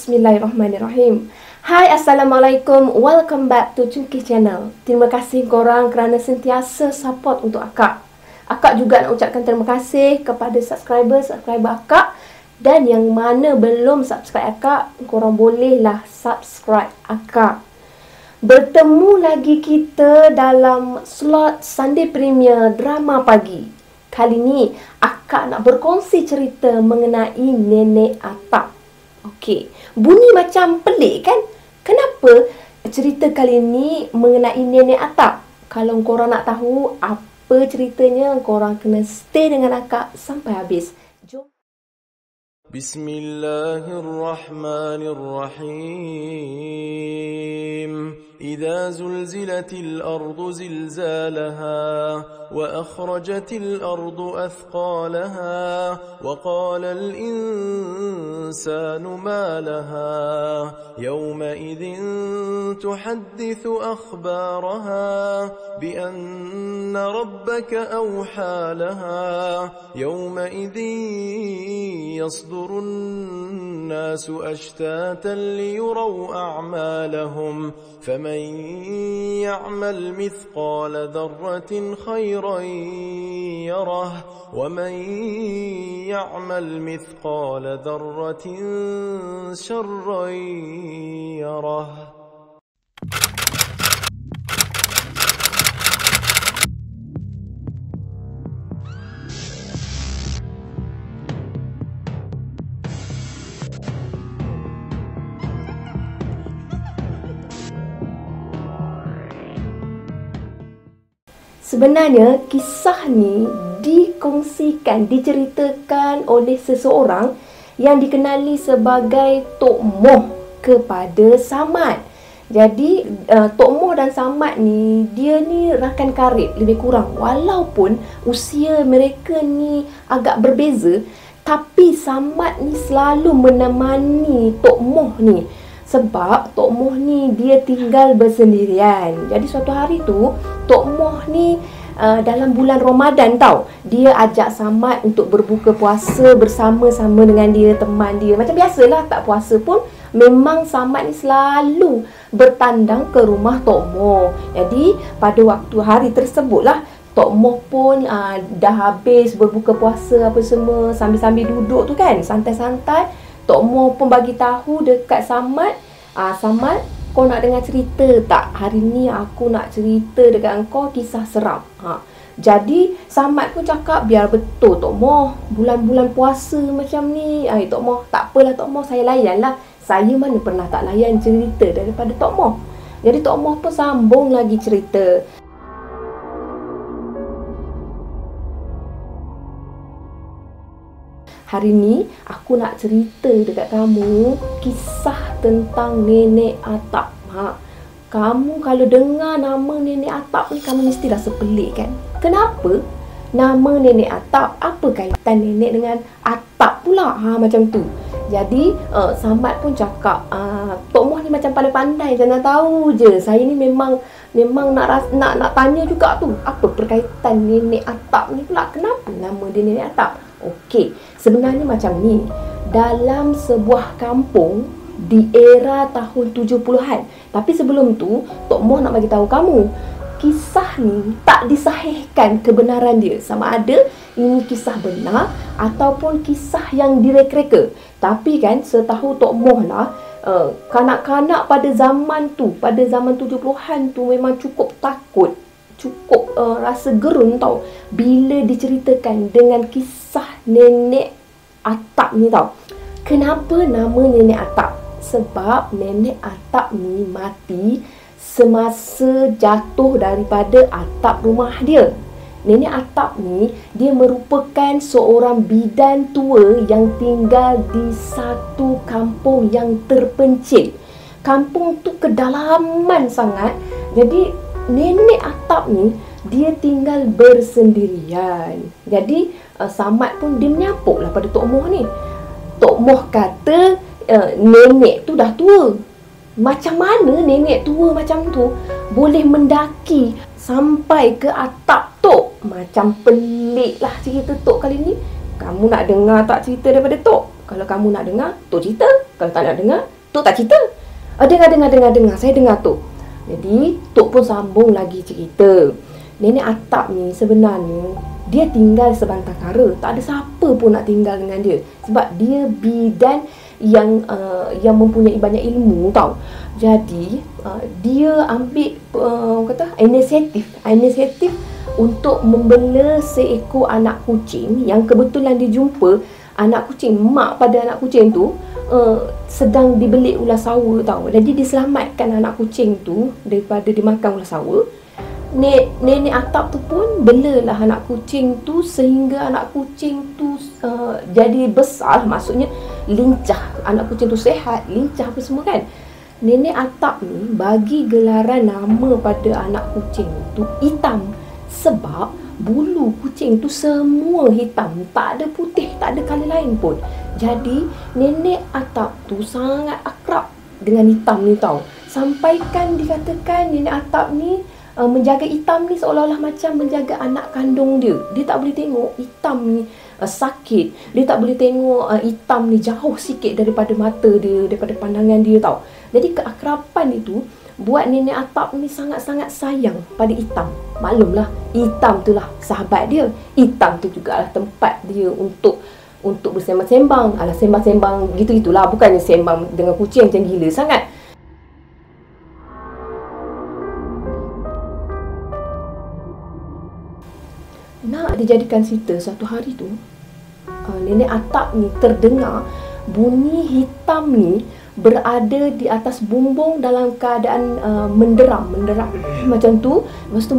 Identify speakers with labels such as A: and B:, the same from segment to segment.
A: Bismillahirrahmanirrahim. Hai, Assalamualaikum. Welcome back to Chungki Channel. Terima kasih korang kerana sentiasa support untuk akak. Akak juga nak ucapkan terima kasih kepada subscriber akak. Dan yang mana belum subscribe akak, korang bolehlah subscribe akak. Bertemu lagi kita dalam slot Sunday Premier Drama Pagi. Kali ni, akak nak berkongsi cerita mengenai Nenek Atap. Okey, bunyi macam pelik kan? Kenapa cerita kali ni mengenai Nenek Atap? Kalau korang nak tahu apa ceritanya, korang kena stay dengan akak sampai habis. Jom.
B: Bismillahirrahmanirrahim. إذا زلزلت الأرض زلزالها وأخرجت الأرض أثقالها وقال الإنسان ما لها يومئذ تحدث أخبارها بأن ربك أوحى لها يومئذ يصدر الناس أشتاتا ليروا أعمالهم فمن يعمل مثقال ذرة خيرا يره ومن يعمل مثقال ذرة شرا يره.
A: Sebenarnya, kisah ni diceritakan oleh seseorang yang dikenali sebagai Tok Moh kepada Samad. Jadi, Tok Moh dan Samad ni, dia ni rakan karib lebih kurang. Walaupun usia mereka ni agak berbeza, tapi Samad ni selalu menemani Tok Moh ni. Sebab Tok Moh ni dia tinggal bersendirian. Jadi suatu hari tu Tok Moh ni dalam bulan Ramadan tau, dia ajak Samad untuk berbuka puasa bersama-sama dengan dia, teman dia. Macam biasalah, tak puasa pun memang Samad ni selalu bertandang ke rumah Tok Moh. Jadi pada waktu hari tersebutlah Tok Moh pun dah habis berbuka puasa apa semua, sambil-sambil duduk tu kan, santai-santai. Tok Moh pun bagi tahu dekat Samad, Samad, kau nak dengar cerita tak? Hari ni aku nak cerita dekat kau kisah seram. Jadi Samad pun cakap, biar betul Tok Moh, bulan-bulan puasa macam ni. Tok Moh, tak apalah Tok Moh, saya layan lah. Saya mana pernah tak layan cerita daripada Tok Moh. Jadi Tok Moh pun sambung lagi cerita. Hari ni aku nak cerita dekat kamu kisah tentang Nenek Atap. Kamu kalau dengar nama Nenek Atap ni, kamu mesti rasa pelik kan? Kenapa nama Nenek Atap? Apa kaitan nenek dengan atap pula? Macam tu. Jadi Samad pun cakap, Tok Moh ni macam pandai-pandai, jangan tahu je. Saya ni memang nak tanya juga tu, apa berkaitan Nenek Atap ni pula? Kenapa nama dia Nenek Atap? Okey, sebenarnya macam ni. Dalam sebuah kampung di era tahun 70-an. Tapi sebelum tu, Tok Moh nak bagi tahu kamu, kisah ni tak disahihkan kebenaran dia. Sama ada ini kisah benar ataupun kisah yang direka-reka. Tapi kan, setahu Tok Moh lah, kanak-kanak pada zaman 70-an tu memang cukup takut, cukup rasa gerun tau bila diceritakan dengan kisah Nenek Atap ni tau. Kenapa nama Nenek Atap? Sebab Nenek Atap ni mati semasa jatuh daripada atap rumah dia. Nenek Atap ni, dia merupakan seorang bidan tua yang tinggal di satu kampung yang terpencil. Kampung tu kedalaman sangat. Jadi Nenek Atap ni, dia tinggal bersendirian. Jadi Samad pun dia menyapuk lah pada Tok Moh ni. Tok Moh kata nenek tu dah tua. Macam mana nenek tua macam tu boleh mendaki sampai ke atap Tok? Macam pelik lah cerita Tok kali ni. Kamu nak dengar tak cerita daripada Tok? Kalau kamu nak dengar, Tok cerita. Kalau tak nak dengar, Tok tak cerita. Dengar. Saya dengar Tok. Jadi, Tok pun sambung lagi cerita. Nenek Atap ni sebenarnya dia tinggal sebatang kara. Tak ada siapa pun nak tinggal dengan dia. Sebab dia bidan yang mempunyai banyak ilmu tau. Jadi, dia ambil inisiatif untuk membela seekor anak kucing yang kebetulan dia jumpa anak kucing, mak pada anak kucing tu sedang dibelik ular sawa tau. Jadi diselamatkan anak kucing tu daripada dimakan ular sawa. Nenek Atap tu pun belalah anak kucing tu sehingga anak kucing tu jadi besar, maksudnya lincah. Anak kucing tu sehat, lincah apa semua kan. Nenek Atap ni bagi gelaran nama pada anak kucing tu Hitam. Sebab bulu kucing tu semua hitam, tak ada putih, tak ada colour lain pun. Jadi Nenek Atap tu sangat akrab dengan Hitam ni tau. Sampaikan dikatakan Nenek Atap ni menjaga Hitam ni seolah-olah macam menjaga anak kandung dia. Dia tak boleh tengok Hitam ni sakit. Dia tak boleh tengok Hitam ni jauh sikit daripada mata dia, daripada pandangan dia tau. Jadi keakraban itu buat Nenek Atap ni sangat-sangat sayang pada Hitam. Maklumlah, Hitam tu lah sahabat dia. Hitam tu jugalah tempat dia untuk bersembang-sembang. Alah, sembang-sembang gitu-gitulah. Bukannya sembang dengan kucing macam gila sangat. Nak dijadikan cerita, satu hari tu Nenek Atap ni terdengar bunyi Hitam ni berada di atas bumbung dalam keadaan menderam macam tu. Lepas tu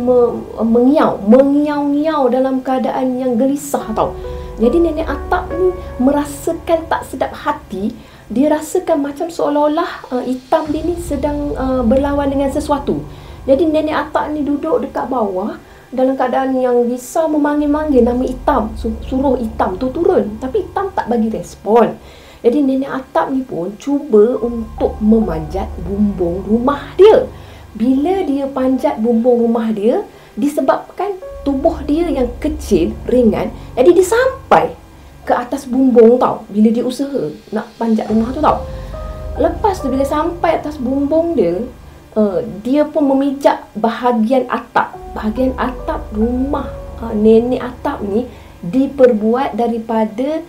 A: mengiau-ngiau dalam keadaan yang gelisah tau. Jadi Nenek Atap ni merasakan tak sedap hati. Dia rasakan macam seolah-olah Hitam dia ni sedang berlawan dengan sesuatu. Jadi Nenek Atap ni duduk dekat bawah dalam keadaan yang risau, memanggil-manggil nama Hitam, suruh Hitam tu turun. Tapi Hitam tak bagi respon. Jadi Nenek Atap ni pun cuba untuk memanjat bumbung rumah dia. Bila dia panjat bumbung rumah dia, disebabkan tubuh dia yang kecil, ringan, jadi dia sampai ke atas bumbung tau. Bila dia usaha nak panjat rumah tu tau. Lepas tu bila sampai atas bumbung dia, dia pun memijak bahagian atap. Bahagian atap rumah Nenek Atap ni diperbuat daripada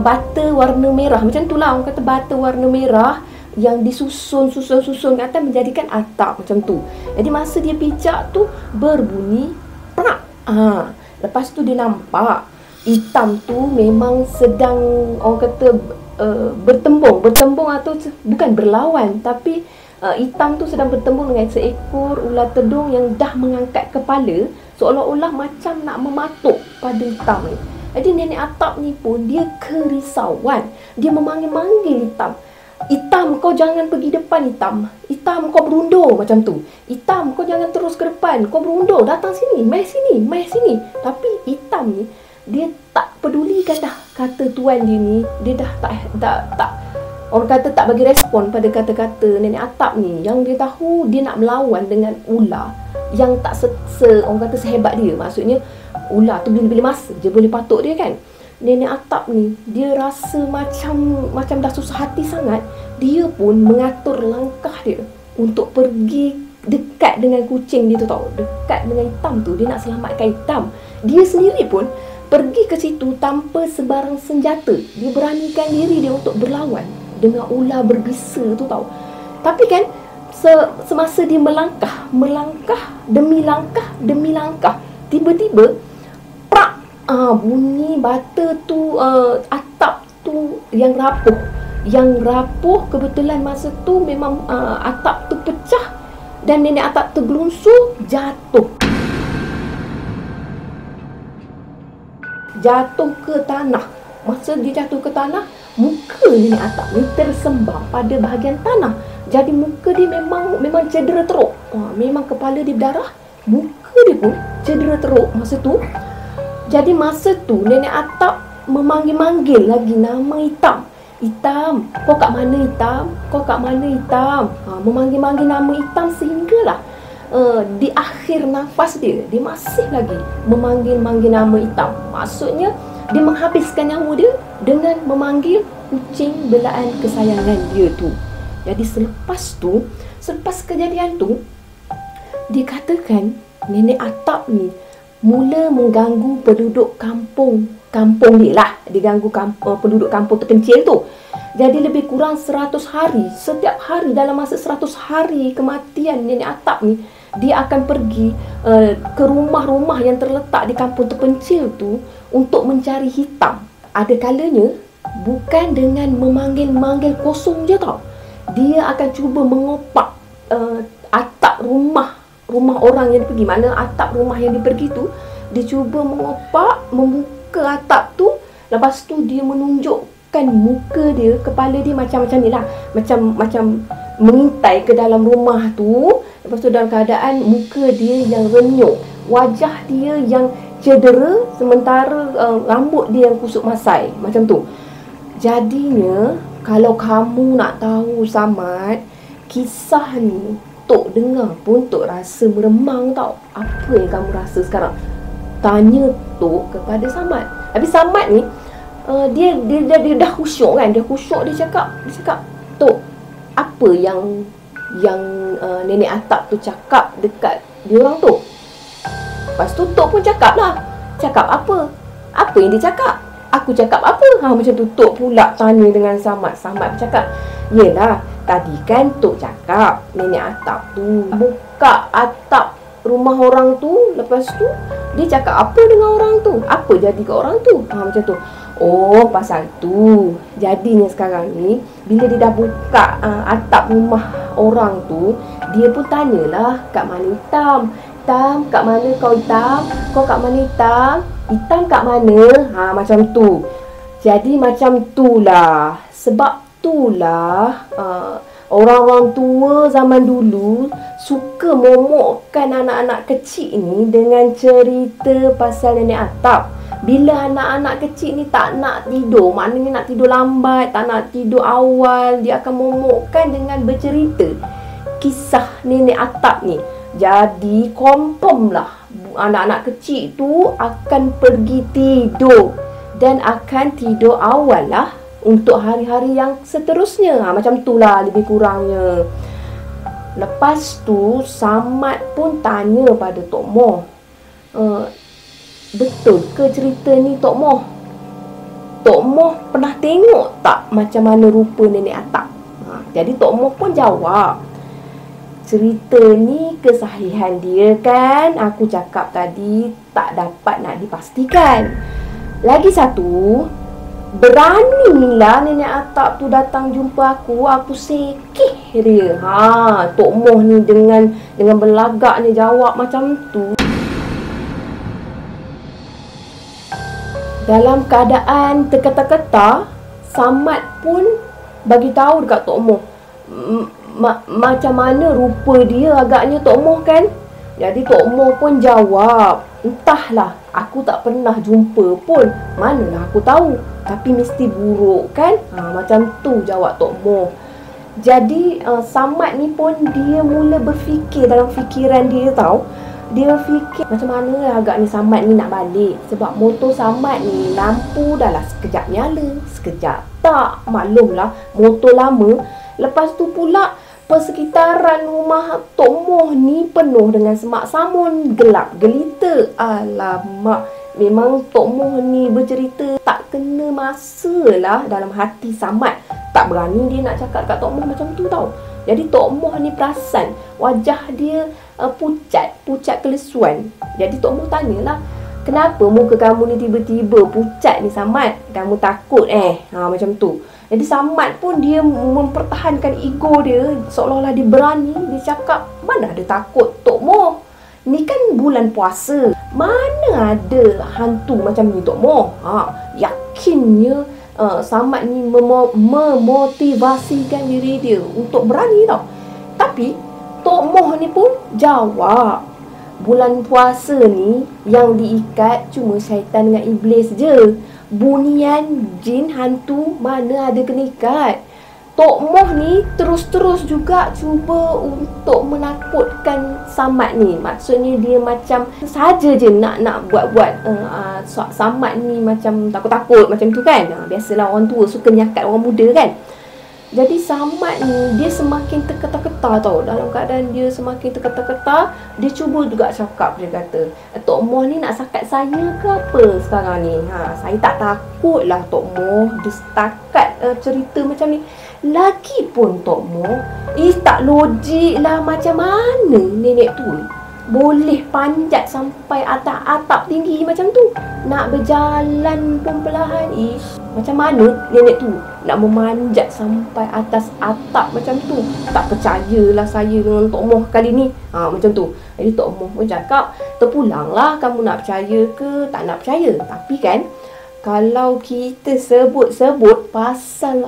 A: bata warna merah. Macam tu lah, orang kata bata warna merah yang disusun kata menjadikan atap macam tu. Jadi masa dia pijak tu berbunyi prak. Lepas tu dia nampak Hitam tu memang sedang orang kata bertembung atau bukan berlawan, tapi Hitam tu sedang bertembung dengan seekor ular tedung yang dah mengangkat kepala, seolah-olah macam nak mematuk pada Hitam ni. Jadi Nenek Atap ni pun dia kerisauan. Dia memanggil-manggil Hitam. Hitam, kau jangan pergi depan Hitam. Hitam, kau berundur macam tu. Hitam, kau jangan terus ke depan. Kau berundur, datang sini, mai sini. Tapi Hitam ni dia tak pedulikan dah kata tuan dia ni. Dia dah tak orang kata tak bagi respon pada kata-kata Nenek Atap ni. Yang dia tahu dia nak melawan dengan ular yang tak orang kata sehebat dia. Maksudnya ular tu bila masa je boleh patuk dia kan. Nenek Atap ni dia rasa macam dah susah hati sangat. Dia pun mengatur langkah dia untuk pergi dekat dengan kucing dia tu tau. Dekat dengan Hitam tu, dia nak selamatkan Hitam. Dia sendiri pun pergi ke situ tanpa sebarang senjata. Dia beranikan diri dia untuk berlawan dengan ular berbisa tu tau. Tapi kan semasa dia melangkah demi langkah, tiba-tiba prak, bunyi bata tu, atap tu yang rapuh. Kebetulan masa tu memang atap tu pecah dan Nenek Atap tergelunsur jatuh ke tanah. Masa dia jatuh ke tanah, muka Nenek Atap ni tersembam pada bahagian tanah. Jadi muka dia memang cedera teruk. Memang kepala dia berdarah, muka dia pun cedera teruk masa tu. Jadi masa tu Nenek Atap memanggil-manggil lagi nama Hitam. Hitam, kau kat mana Hitam? Kau kat mana Hitam? Memanggil-manggil nama Hitam sehinggalah di akhir nafas dia masih lagi memanggil-manggil nama Hitam. Maksudnya dia menghabiskan nyawa dia dengan memanggil kucing belaan kesayangan dia tu. Jadi selepas kejadian tu, dikatakan nenek Atap ni mula mengganggu penduduk kampung dia lah. Diganggu penduduk kampung terpencil tu. Jadi lebih kurang 100 hari. Setiap hari dalam masa 100 hari kematian nenek Atap ni, dia akan pergi ke rumah-rumah yang terletak di kampung terpencil tu untuk mencari hitam. Ada kalanya bukan dengan memanggil-manggil kosong je tau. Dia akan cuba mengopak atap rumah orang yang pergi. Mana atap rumah yang dia pergi tu, dia cuba mengopak, membuka atap tu. Lepas tu dia menunjukkan muka dia, kepala dia macam ni lah, macam mengintai ke dalam rumah tu. Lepas tu dalam keadaan muka dia yang renyuk, wajah dia yang cedera, sementara rambut dia yang kusut masai, macam tu. Jadinya kalau kamu nak tahu Samad, kisah ni Tok dengar pun Tok rasa meremang tau. Apa yang kamu rasa sekarang? Tanya Tok kepada Samad. Habis Samad ni dia dah khusyuk kan. Dia khusyuk, dia cakap, Tok, apa yang nenek Atap tu cakap dekat dia orang tu? Lepas tu Tok pun cakap lah. Cakap apa? Apa yang dia cakap? Aku cakap apa? Macam tu Tok pula tanya dengan Samad. Samad cakap, yelah, tadi kan Tok cakap nenek Atap tu buka atap rumah orang tu. Lepas tu dia cakap apa dengan orang tu? Apa jadi ke orang tu? Macam tu. Oh, pasal tu. Jadinya sekarang ni, bila dia dah buka atap rumah orang tu, dia pun tanyalah, kat mana Hitam? Hitam, kat mana kau Hitam? Kau kat mana Hitam? Hitam kat mana? Macam tu. Jadi macam tu lah. Sebab itulah orang-orang tua zaman dulu suka momokkan anak-anak kecil ni dengan cerita pasal nenek Atap. Bila anak-anak kecil ni tak nak tidur, maknanya nak tidur lambat, tak nak tidur awal, dia akan momokkan dengan bercerita kisah nenek Atap ni. Jadi confirm lah anak-anak kecil tu akan pergi tidur, dan akan tidur awal lah untuk hari-hari yang seterusnya. Macam tu lah lebih kurangnya. Lepas tu Samad pun tanya pada Tok Moh, betul ke cerita ni Tok Moh? Tok Moh pernah tengok tak macam mana rupa nenek Atap? Jadi Tok Moh pun jawab, cerita ni kesahihan dia kan, aku cakap tadi tak dapat nak dipastikan. Lagi satu, beranilah nenek Atap tu datang jumpa aku sekeh dia. Tok Moh ni dengan belagaknya jawab macam tu. Dalam keadaan terketa-keta, Samad pun bagi tahu dekat Tok Moh macam mana rupa dia agaknya Tok Moh kan. Jadi Tok Moh pun jawab, entahlah, aku tak pernah jumpa pun, manalah aku tahu, tapi mesti buruk kan. Macam tu jawab Tok Moh. Jadi Samad ni pun dia mula berfikir dalam fikiran dia tau. Dia fikir macam mana agaknya Samad ni nak balik. Sebab motor Samad ni lampu dah lah sekejap nyala, sekejap tak. Maklumlah motor lama. Lepas tu pula persekitaran rumah Tok Moh ni penuh dengan semak samun, gelap gelita. Alamak, memang Tok Moh ni bercerita tak kena masa lah dalam hati Samad. Tak berani dia nak cakap kat Tok Moh macam tu tau. Jadi Tok Moh ni perasan wajah dia pucat kelesuan. Jadi Tok Moh tanyalah, kenapa muka kamu ni tiba-tiba pucat ni Samad? Kamu takut macam tu. Jadi Samad pun dia mempertahankan ego dia, seolah-olah dia berani. Dia cakap, mana ada takut Tok Moh, ni kan bulan puasa, mana ada hantu macam ni Tok Moh. Yakinnya Samad ni memotivasikan diri dia untuk berani tau. Tapi Tok Moh ni pun jawab, bulan puasa ni yang diikat cuma syaitan dengan iblis je. Bunian jin hantu mana ada kena ikat. Tok Moh ni terus-terus juga cuba untuk menakutkan Samad ni. Maksudnya dia macam saja je nak buat Samad ni macam takut-takut macam tu kan. Biasalah orang tua suka nyakat orang muda kan. Jadi Samad ni dia semakin terketar-ketar tau. Dalam keadaan dia semakin terketar-ketar, dia cuba juga cakap, dia kata, Tok Moh ni nak sakat saya ke apa sekarang ni? Saya tak takut lah Tok Moh. Dia setakat cerita macam ni. Lagipun Tok Moh, tak logik lah, macam mana nenek tu boleh panjat sampai atas atap tinggi macam tu. Nak berjalan pun perlahan. Macam mana nenek tu nak memanjat sampai atas atap macam tu? Tak percayalah saya dengan Tok Moh kali ni. Macam tu. Jadi Tok Moh pun cakap, terpulanglah kamu nak percaya ke tak nak percaya. Tapi kan, kalau kita sebut-sebut pasal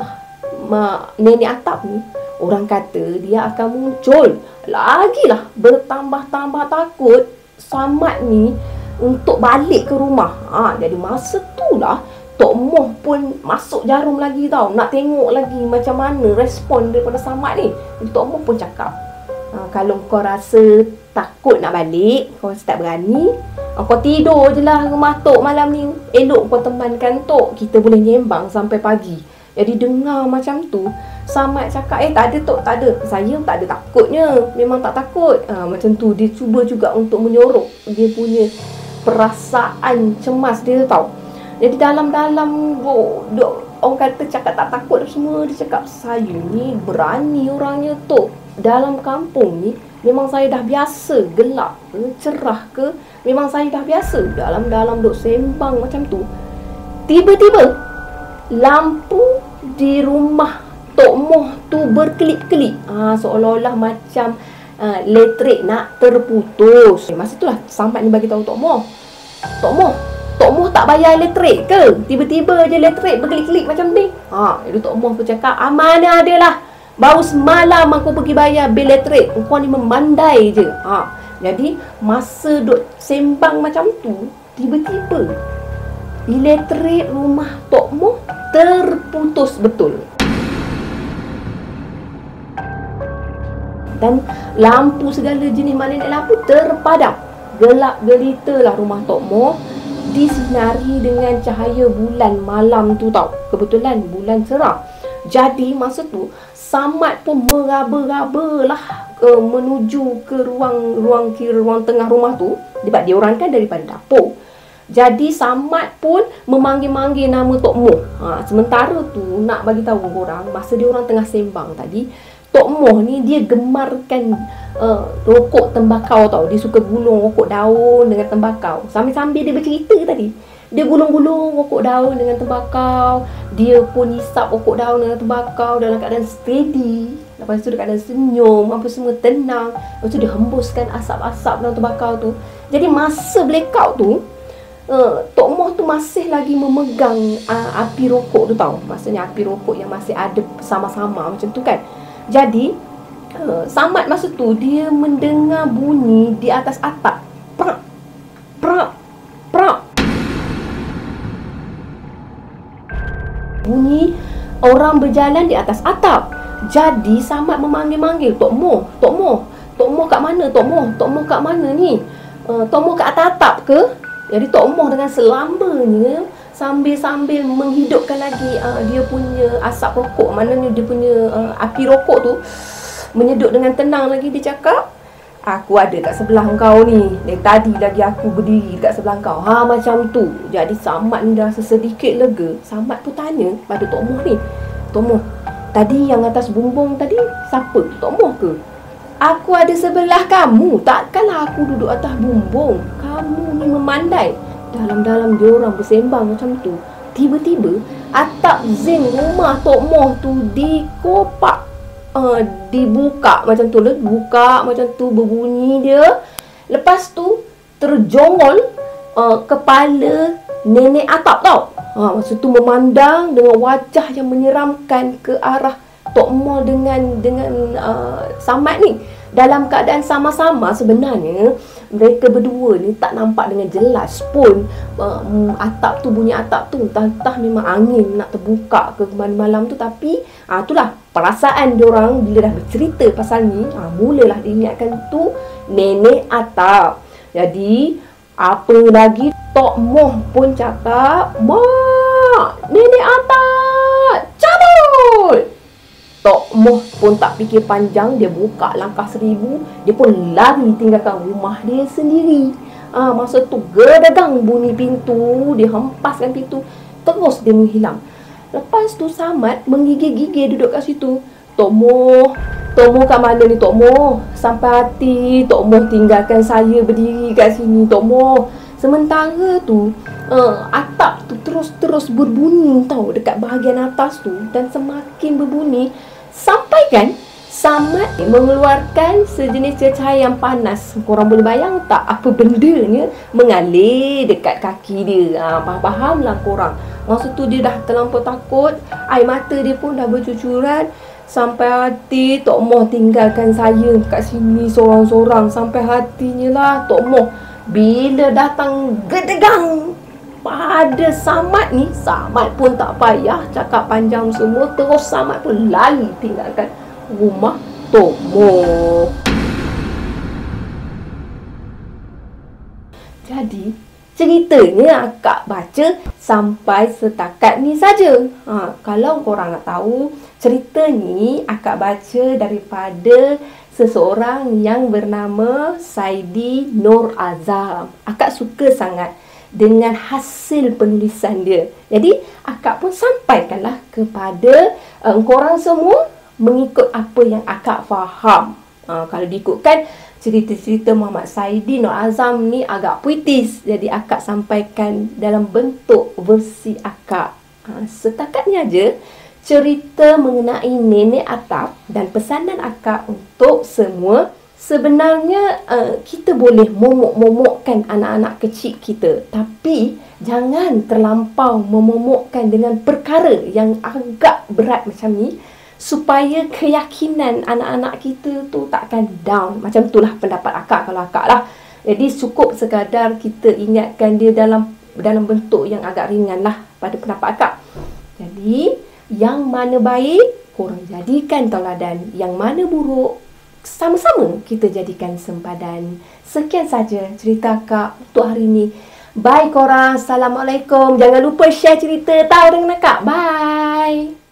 A: nenek atap ni, orang kata dia akan muncul lagilah, bertambah-tambah takut Samad ni untuk balik ke rumah. Jadi masa tu lah Tok Moh pun masuk jarum lagi tau, nak tengok lagi macam mana respon daripada Samad ni. Jadi Tok Moh pun cakap, kalau kau rasa takut nak balik, kau tak berani, kau tidur je lah rumah Tok malam ni. Elok kau temankan Tok, kita boleh nyembang sampai pagi. Jadi dengar macam tu, Samad cakap, tak ada Tok, tak ada. Saya tak ada takutnya, memang tak takut. Macam tu, dia cuba juga untuk menyorok dia punya perasaan cemas dia tau. Jadi dalam-dalam orang kata cakap tak takut semua, dia cakap, saya ni berani orangnya Tok. Dalam kampung ni memang saya dah biasa gelap ke cerah ke, memang saya dah biasa. Dalam-dalam duk sembang macam tu, tiba-tiba lampu di rumah Tok Moh tu berkelip-kelip. Seolah-olah macam elektrik nak terputus. Masa itulah Samad ni bagi tahu Tok Moh, Tok Moh tak bayar elektrik ke? Tiba-tiba je elektrik berkelip-kelip macam ni. Jadi Tok Moh tu cakap, mana ada lah, baru semalam aku pergi bayar bil elektrik. Kau ni memandai je. Jadi masa duk sembang macam tu, tiba-tiba elektrik rumah Tok Moh terputus betul. Dan lampu segala jenis magnet lampu terpadam. Gelap gelita lah rumah Tok Moh, disinari dengan cahaya bulan malam tu tau. Kebetulan bulan cerah. Jadi masa tu Samad pun meraba-raba lah menuju ke ruang tengah rumah tu. Sebab dia orang kan daripada dapur. Jadi Samad pun memanggil-manggil nama Tok Moh. Sementara tu nak bagi tahu korang, masa dia orang tengah sembang tadi, Tok Moh ni dia gemarkan rokok tembakau tau. Dia suka gulung rokok daun dengan tembakau. Sambil-sambil dia bercerita tadi, dia gulung-gulung rokok daun dengan tembakau. Dia pun hisap rokok daun dengan tembakau dalam keadaan steady. Lepas tu dia keadaan senyum, apa semua tenang. Lepas tu dia hembuskan asap-asap dalam tembakau tu. Jadi masa blackout tu, Tok Moh tu masih lagi memegang api rokok tu tau. Maksudnya api rokok yang masih ada sama-sama macam tu kan. Jadi Samad masa tu dia mendengar bunyi di atas atap. Prak, prak, prak. Bunyi orang berjalan di atas atap. Jadi Samad memanggil-manggil, Tok Moh, Tok Moh, Tok Moh kat mana? Tok Moh, Tok Moh kat mana ni? Tok Moh kat atas atap ke? Jadi Tok Moh dengan selambanya sambil-sambil menghidupkan lagi dia punya asap rokok. Maknanya dia punya api rokok tu menyedut dengan tenang lagi. Dia cakap, aku ada kat sebelah kau ni. Dari tadi lagi aku berdiri kat sebelah kau. Macam tu. Jadi Samad ni dah sedikit lega. Samad pun tanya pada Tok Moh ni, Tok Moh, tadi yang atas bumbung tadi siapa? Tok Moh ke? Aku ada sebelah kamu. Takkanlah aku duduk atas bumbung. Kamu ni memandai. Dalam-dalam diorang bersembang macam tu, tiba-tiba atap zinc rumah Tok Moh tu dikopak, dibuka macam tu. Buka macam tu, berbunyi dia. Lepas tu terjongol kepala nenek atap tau. Masa tu memandang dengan wajah yang menyeramkan ke arah Tok Moh dengan Samad ni. dalam keadaan sama-sama sebenarnya mereka berdua ni tak nampak dengan jelas pun atap tu, bunyi atap tu entah memang angin nak terbuka ke malam tu, tapi itulah perasaan diorang bila dah bercerita pasal ni, mulalah diingatkan tu nenek atap. Jadi apa lagi, Tok Moh pun cakap, "Mak, nenek atap cabut!" Tok Moh pun tak fikir panjang, dia buka langkah 1000, dia pun lari tinggalkan rumah dia sendiri. Masa tu gedegang bunyi pintu, dia hempaskan pintu, terus dia menghilang. Lepas tu Samad menggigil-gigil duduk kat situ. Tok Moh kat mana ni Tok Moh? Sampai hati Tok Moh tinggalkan saya berdiri kat sini Tok Moh. Sementara tu atap tu terus berbunyi tau dekat bahagian atas tu, dan semakin berbunyi sampai kan Samad mengeluarkan sejenis cahaya yang panas. Korang boleh bayang tak apa bendanya mengalir dekat kaki dia? Faham lah korang. Masa tu dia dah terlampau takut, air mata dia pun dah bercucuran. Sampai hati Tok Moh tinggalkan saya kat sini sorang-sorang. Sampai hatinya lah Tok Moh bila datang gedegang pada Samad ni, Samad pun tak payah cakap panjang semua, terus Samad pun lari tinggalkan rumah Tok Moh. Jadi ceritanya akak baca sampai setakat ni saja. Kalau korang nak tahu, cerita ni akak baca daripada seseorang yang bernama Saidi Nur Azam. Akak suka sangat dengan hasil penulisan dia. Jadi akak pun sampaikanlah kepada korang semua mengikut apa yang akak faham. Kalau diikutkan cerita-cerita Muhammad Saidi Nur Azam ni agak puitis, jadi akak sampaikan dalam bentuk versi akak. Setakat ni aja cerita mengenai nenek atap dan pesanan akak untuk semua. Sebenarnya kita boleh momok-momokkan anak-anak kecil kita, tapi jangan terlampau memomokkan dengan perkara yang agak berat macam ni, supaya keyakinan anak-anak kita tu takkan down. Macam itulah pendapat akak kalau akak lah. Jadi cukup sekadar kita ingatkan dia dalam bentuk yang agak ringan lah pada pendapat akak. Jadi yang mana baik korang jadikan tauladan, yang mana buruk sama-sama kita jadikan sempadan. Sekian saja cerita akak untuk hari ini. Bye korang. Assalamualaikum. Jangan lupa share cerita tahu dengan akak. Bye.